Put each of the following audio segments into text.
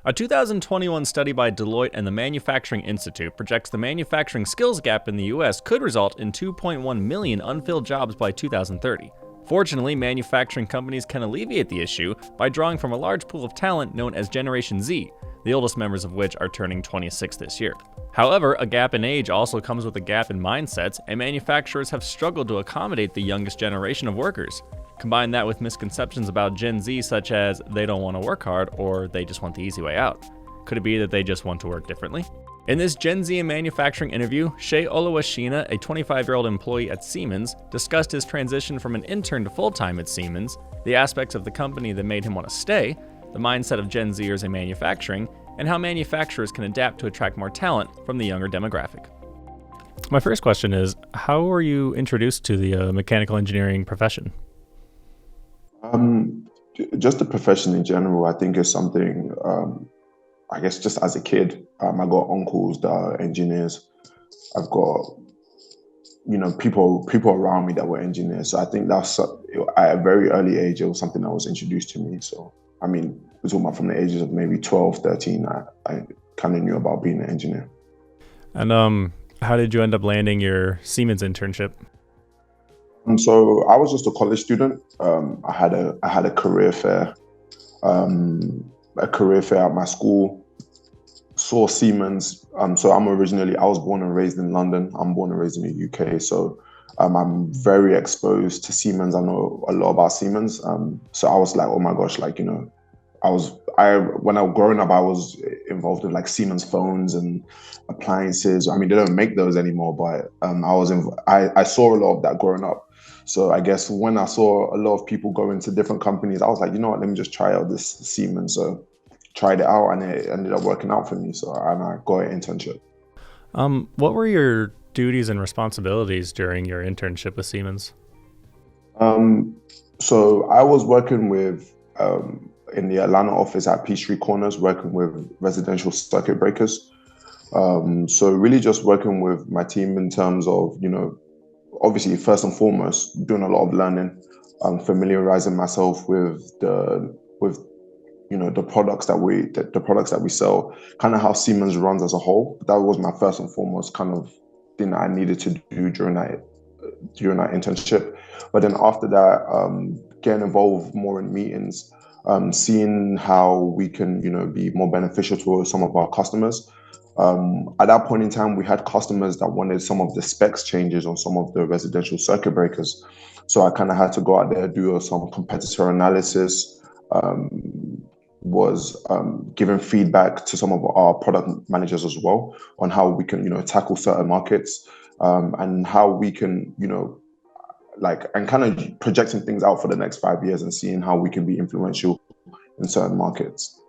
A 2021 study by Deloitte and the Manufacturing Institute projects the manufacturing skills gap in the US could result in 2.1 million unfilled jobs by 2030. Fortunately, manufacturing companies can alleviate the issue by drawing from a large pool of talent known as Generation Z, the oldest members of which are turning 26 this year. However, a gap in age also comes with a gap in mindsets, and manufacturers have struggled to accommodate the youngest generation of workers. Combine that with misconceptions about Gen Z, such as they don't want to work hard or they just want the easy way out. Could it be that they just want to work differently? In this Gen Z in manufacturing interview, Seyi Oluwashina, a 25-year-old employee at Siemens, discussed his transition from an intern to full-time at Siemens, the aspects of the company that made him want to stay, the mindset of Gen Z-ers in manufacturing, and how manufacturers can adapt to attract more talent from the younger demographic. My first question is, how were you introduced to the mechanical engineering profession? Just the profession in general, I think is something, I guess just as a kid, I got uncles that are engineers. I've got, people around me that were engineers. So I think that's at a very early age, it was something that was introduced to me. So, we're talking about from the ages of maybe 12, 13, I kind of knew about being an engineer. And how did you end up landing your Siemens internship? So I was just a college student. I had a career fair, at my school. Saw Siemens. I was born and raised in London. I'm born and raised in the UK. So I'm very exposed to Siemens. I know a lot about Siemens. So I was like, oh my gosh, when I was growing up, I was involved in like Siemens phones and appliances. They don't make those anymore, but I saw a lot of that growing up. So I guess when I saw a lot of people go into different companies, I was like, you know what, let me just try out this Siemens. So tried it out and it ended up working out for me. And I got an internship. What were your duties and responsibilities during your internship with Siemens? So I was working with, in the Atlanta office at Peachtree Corners, working with residential circuit breakers. So really just working with my team in terms of, obviously first and foremost, doing a lot of learning, familiarizing myself with the products that we sell, kind of how Siemens runs as a whole. That was my first and foremost kind of thing that I needed to do during that internship. But then after that, getting involved more in meetings, seeing how we can, be more beneficial to some of our customers. At that point in time, we had customers that wanted some of the specs changes on some of the residential circuit breakers. So I kind of had to go out there, do some competitor analysis, was giving feedback to some of our product managers as well on how we can, tackle certain markets, and how we can, and kind of projecting things out for the next 5 years and seeing how we can be influential in certain markets.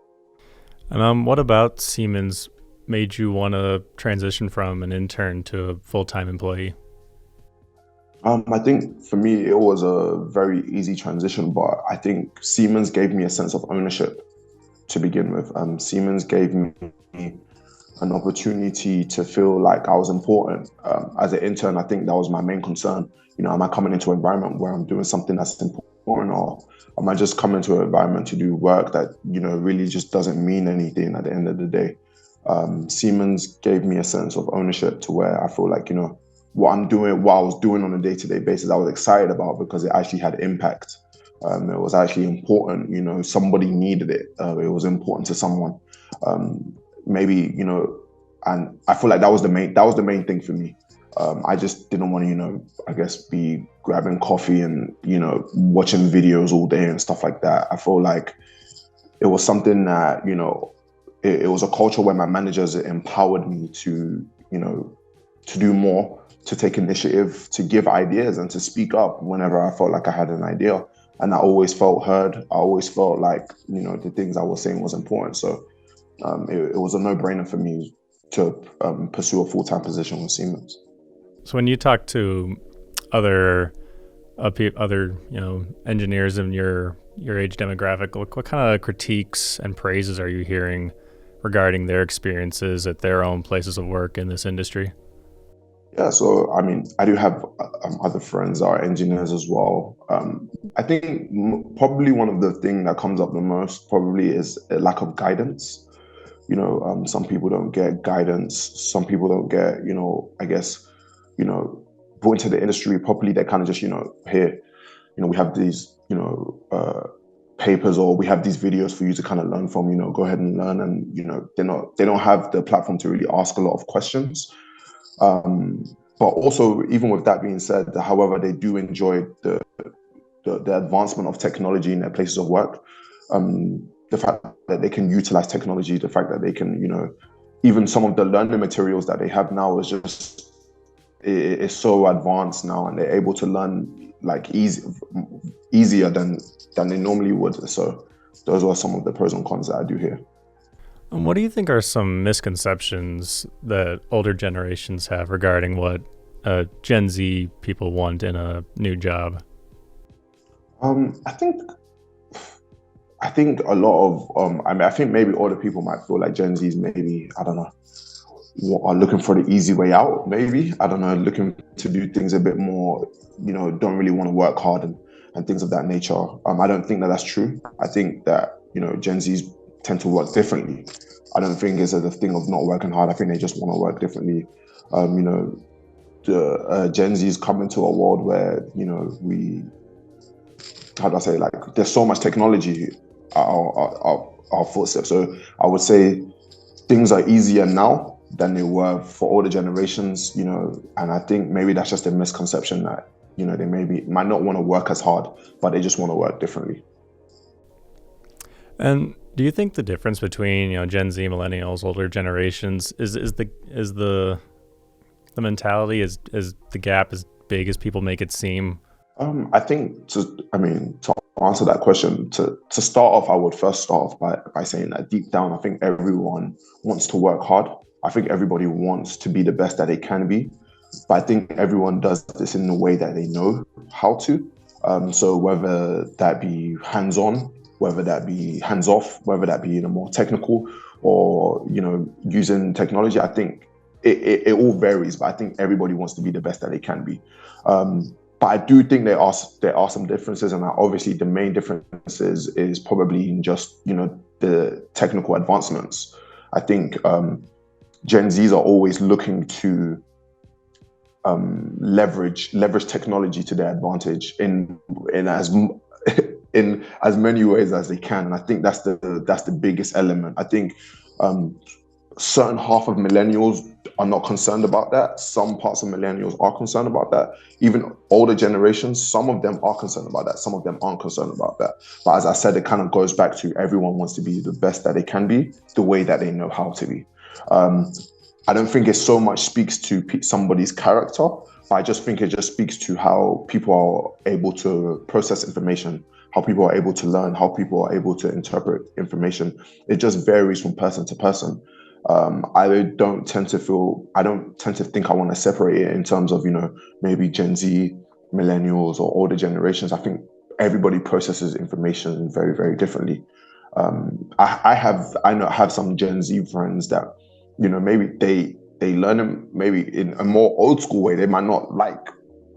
And what about Siemens made you want to transition from an intern to a full-time employee? I think for me, it was a very easy transition, but I think Siemens gave me a sense of ownership to begin with. Siemens gave me an opportunity to feel like I was important. As an intern, I think that was my main concern. Am I coming into an environment where I'm doing something that's important, or am I just coming to an environment to do work that, really just doesn't mean anything at the end of the day? Siemens gave me a sense of ownership to where I feel like, what I was doing on a day-to-day basis, I was excited about because it actually had impact. It was actually important, somebody needed it. It was important to someone. Maybe, and I feel like that was the main thing for me. I just didn't want to, I guess, be grabbing coffee and, watching videos all day and stuff like that. I feel like it was something that, it was a culture where my managers empowered me to, to do more, to take initiative, to give ideas and to speak up whenever I felt like I had an idea. And I always felt heard. I always felt like, the things I was saying was important. So it was a no-brainer for me to pursue a full-time position with Siemens. So when you talk to other engineers in your age demographic, what kind of critiques and praises are you hearing regarding their experiences at their own places of work in this industry? Yeah, so I do have other friends that are engineers as well. I think probably one of the things that comes up the most probably is a lack of guidance. Some people don't get guidance. Some people don't get, I guess, you know, brought into the industry properly. They're kind of just, here, we have these, papers, or we have these videos for you to kind of learn from, go ahead and learn. And, they don't have the platform to really ask a lot of questions. But also, even with that being said, however, they do enjoy the advancement of technology in their places of work. The fact that they can utilize technology, the fact that they can, even some of the learning materials that they have now is just is so advanced now, and they're able to learn like easier than they normally would. So those are some of the pros and cons that I do here. And what do you think are some misconceptions that older generations have regarding what Gen Z people want in a new job? Um, I think I think a lot of I think maybe older people might feel like Gen Zs maybe, I don't know, are looking for the easy way out, maybe. I don't know, looking to do things a bit more, don't really want to work hard and things of that nature. I don't think that that's true. I think that, Gen Zs tend to work differently. I don't think it's a thing of not working hard. I think they just want to work differently. The Gen Zs come into a world where, how do I say, like, there's so much technology at our footsteps. So I would say things are easier now than they were for older generations, and I think maybe that's just a misconception that, they might not want to work as hard, but they just want to work differently. And do you think the difference between Gen Z, millennials, older generations is the mentality is the gap as big as people make it seem? I think to answer that question, to start off, I would first start off by saying that deep down, I think everyone wants to work hard. I think everybody wants to be the best that they can be, but I think everyone does this in the way that they know how to. So whether that be hands-on, whether that be hands-off, whether that be more technical, or using technology, I think it all varies. But I think everybody wants to be the best that they can be. But I do think there are some differences, and obviously the main differences is probably in just the technical advancements. I think Gen Zs are always looking to leverage technology to their advantage in as in as many ways as they can, and I think that's the biggest element. I think certain half of millennials are not concerned about that. Some parts of millennials are concerned about that. Even older generations, some of them are concerned about that. Some of them aren't concerned about that. But as I said, it kind of goes back to everyone wants to be the best that they can be, the way that they know how to be. I don't think it so much speaks to somebody's character, but I just think it just speaks to how people are able to process information, how people are able to learn, how people are able to interpret information. It just varies from person to person. I don't tend to think I want to separate it in terms of, maybe Gen Z, millennials, or older generations. I think everybody processes information very, very differently. I have some Gen Z friends that, maybe they learn them maybe in a more old school way. They might not like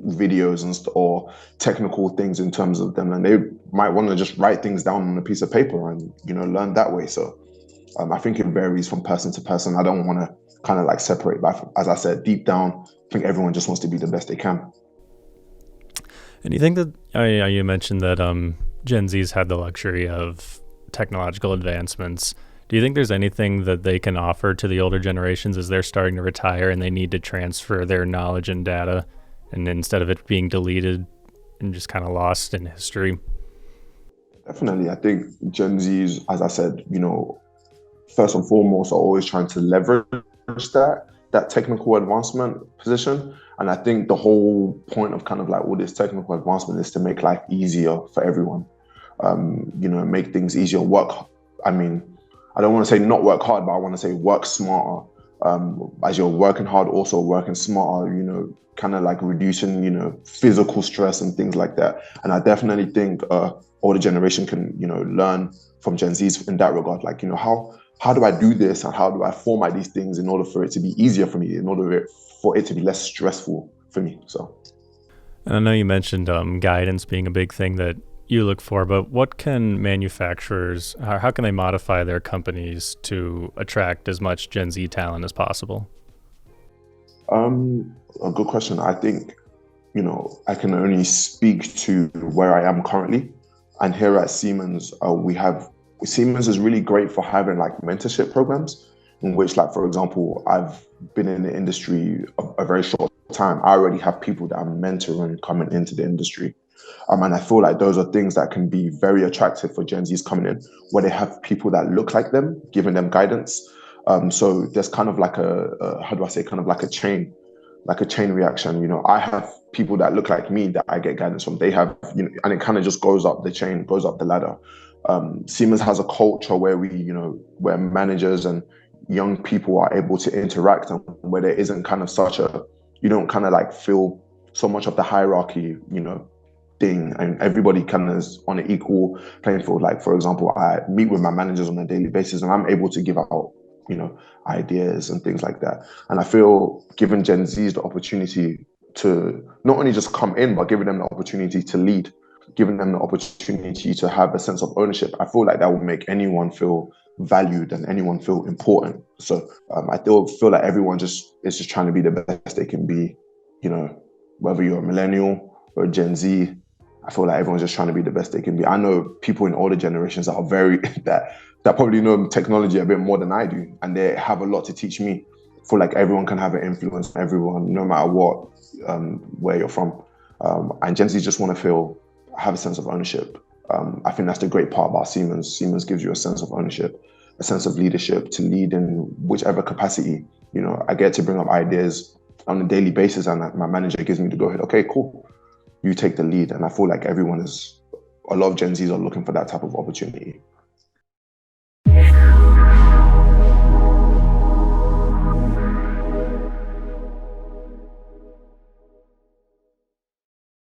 videos or technical things in terms of them, and they might want to just write things down on a piece of paper and learn that way. So I think it varies from person to person. I don't want to kind of like separate, but as I said, deep down, I think everyone just wants to be the best they can. And do you think that you mentioned that Gen Z's had the luxury of technological advancements? Do you think there's anything that they can offer to the older generations as they're starting to retire and they need to transfer their knowledge and data, and instead of it being deleted and just kind of lost in history? Definitely. I think Gen Zs, as I said, first and foremost, are always trying to leverage that technical advancement position. And I think the whole point of kind of like all this technical advancement is to make life easier for everyone. Make things easier. I mean, I don't want to say not work hard, but I want to say work smarter. As you're working hard, also working smarter, kind of like reducing, physical stress and things like that. And I definitely think older generation can, learn from Gen Zs in that regard. Like, how do I do this, and how do I format these things in order for it to be easier for me, in order for it to be less stressful for me. So. And I know you mentioned guidance being a big thing that you look for, but what can manufacturers, how can they modify their companies to attract as much Gen Z talent as possible? A good question. I think, I can only speak to where I am currently. And here at Siemens, Siemens is really great for having like mentorship programs in which, like, for example, I've been in the industry a very short time. I already have people that I'm mentoring coming into the industry. And I feel like those are things that can be very attractive for Gen Zs coming in, where they have people that look like them, giving them guidance. So there's kind of like how do I say, kind of like a chain reaction. I have people that look like me that I get guidance from. They have, and it kind of just goes up the chain, goes up the ladder. Siemens has a culture where where managers and young people are able to interact, and where there isn't kind of you don't kind of like feel so much of the hierarchy, thing, and everybody kind of is on an equal playing field. Like, for example, I meet with my managers on a daily basis, and I'm able to give out, ideas and things like that. And I feel giving Gen Zs the opportunity to not only just come in, but giving them the opportunity to lead, giving them the opportunity to have a sense of ownership. I feel like that will make anyone feel valued and anyone feel important. So I still feel like everyone is just trying to be the best they can be, whether you're a millennial or a Gen Z. I feel like everyone's just trying to be the best they can be. I know people in older generations that are very that probably know technology a bit more than I do, and they have a lot to teach me. I feel like everyone can have an influence on everyone, no matter what, where you're from. And Gen Z just want to have a sense of ownership. I think that's the great part about Siemens. Siemens gives you a sense of ownership, a sense of leadership to lead in whichever capacity. I get to bring up ideas on a daily basis, and my manager gives me the go ahead. Okay, cool. You take the lead. And I feel like a lot of Gen Zs are looking for that type of opportunity.